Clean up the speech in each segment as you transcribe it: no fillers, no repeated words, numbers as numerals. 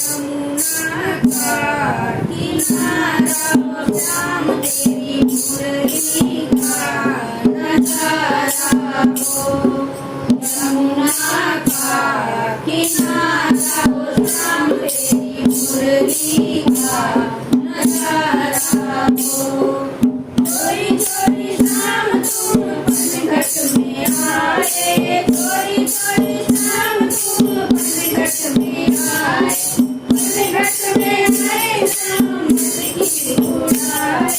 यमुना का किनारा वो श्याम तेरी मुरली का नजारा हो। यमुना का किनारा वो श्याम तेरी मुरली का नजारा हो। चोरी चोरी शाम तुम पनघट में आए, चोरी चोरी शाम तुम पनघट में आए, पनघट में आए शाम की उड़ाए,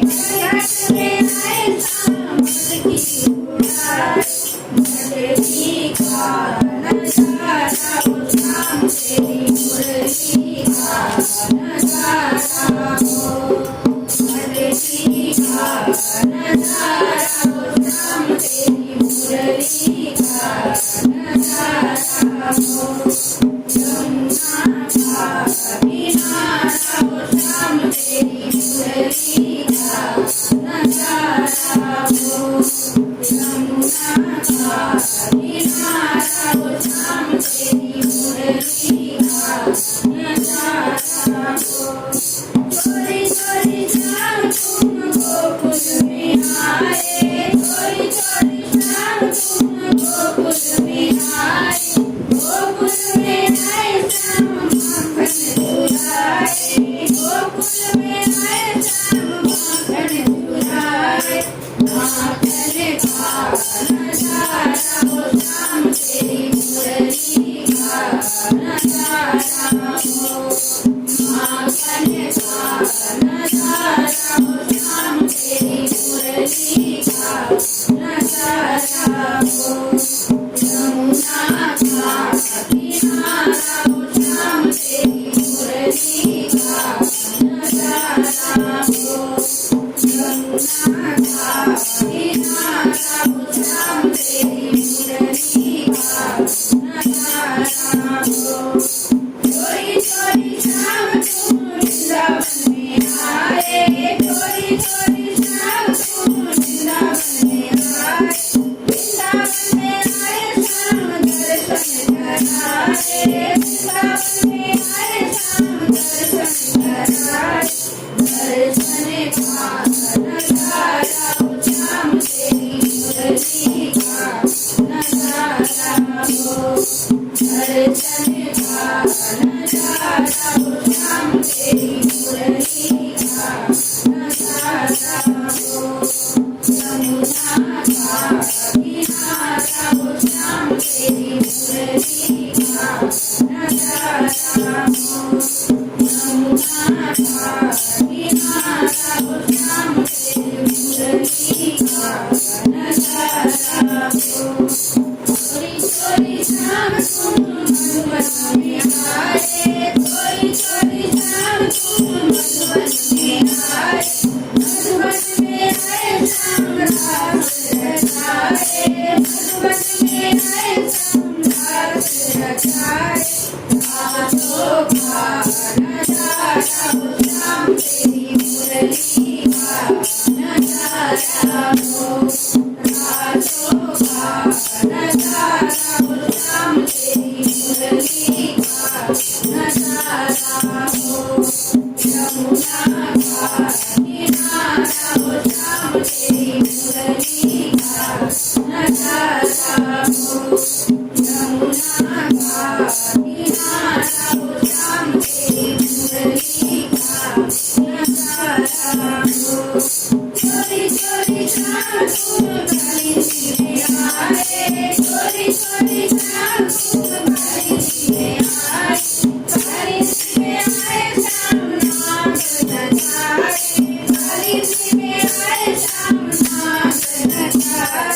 पनघट में आए शाम की उड़ाए। मुरली का नजारा वो शाम तेरी मुरली का नजारा हो। मुरली का नजारा वो श्याम तेरी मुरली का नजारा हो। यमुना का किनारा वो श्याम तेरी मुरली का नजारा हो। यमुना का किनारा वो श्याम तेरी मुरली का नजारा हो। चोरी चोरी शाम तुम गोकुल में आए, चोरी चोरी शाम तुम गोकुल में आए, गोकुल में आए शाम माखन चुराए, गोकुल में आए शाम माखन चुराए। माखन का नजारा वो श्याम तेरी मुरली का नजारा हो। माखन का नजारा वो श्याम तेरी मुरली का नजारा हो। यमुना का किनारा वो श्याम तेरी मुरली का नजारा हो। यमुना का किनारा वो श्याम तेरी मुरली का नजारा हो। चोरी चोरी शाम तुम वृंदावन में आए, चोरी चोरी शाम तुम वृंदावन में आए, वृंदावन में आए शाम दर्शन कराए, वृंदावन में आए शाम दर्शन कराए। दर्शन का नजारा वो श्याम तेरी मुरली का नजारा हो। दर्शन का नजारा वो श्याम तेरी मुरली का नजारा हो। यमुना का किनारा वो श्याम तेरी मुरली का नजारा हो। यमुना का किनारा वो श्याम तेरी मुरली का नजारा हो। चोरी चोरी शाम तुम मधुबन में आए, चोरी चोरी शाम तुम मधुबन में आए, मधुबन में आए शाम रास रचाए, मधुबन में आए शाम रास रचाए। रातों का नजारा वो श्याम तेरी मुरली का नजारा हो। रातों का नजारा वो श्याम तेरी मुरली का नजारा हो। यमुना का किनारा वो श्याम तेरी मुरली का नजारा हो। यमुना का किनारा वो श्याम तेरी मुरली का नजारा हो। चोरी चोरी शाम तुम कालिंदी में आए, चोरी चोरी शाम तुम कालिंदी में आए, कालिंदी में आए शाम नाग नचाए, कालिंदी में आए शाम नाग नचाए।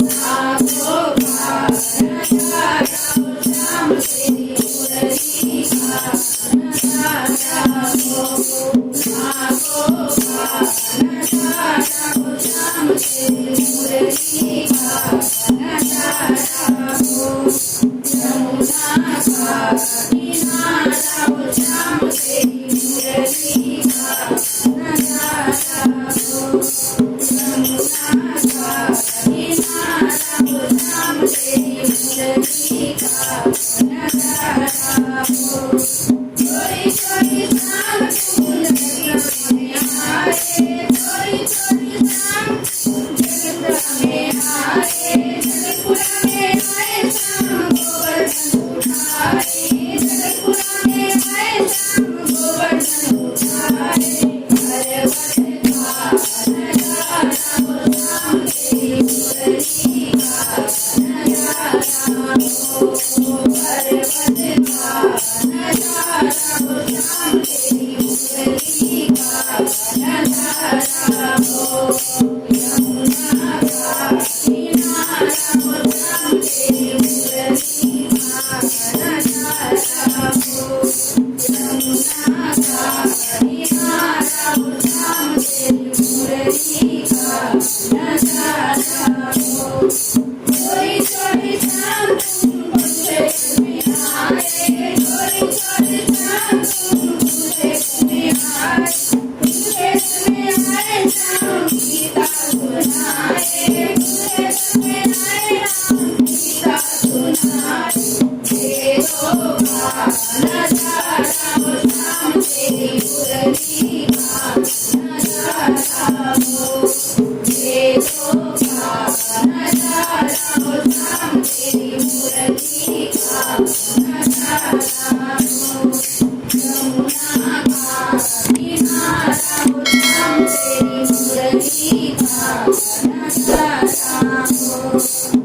नागों का नजारा वो श्याम तेरी मुरली का नजारा हो। नागों का नजारा वो श्याम तेरी मुरली का नजारा हो। यमुना का किनारा वो श्याम तेरी मुरली का नजारा हो। यमुना का किनारा वो श्याम तेरी मुरली का नजारा हो। यमुना का किनारा हो श्याम तेरी मुरली का नजारा हो चोरी चोरी श्याम तुम मुझे में आए चोरी चोरी श्याम तुम मुझे में आए मुझे में आए श्याम गीता सुनाए मुझे में आए राम गीता सुनाए तेरो का नजारा हो श्याम तेरी मुरली का नजारा हो तेरो का नजारा हो श्याम तेरी मुरली का नजारा हो यमुना का किनारा हो श्याम तेरी मुरली का नजारा हो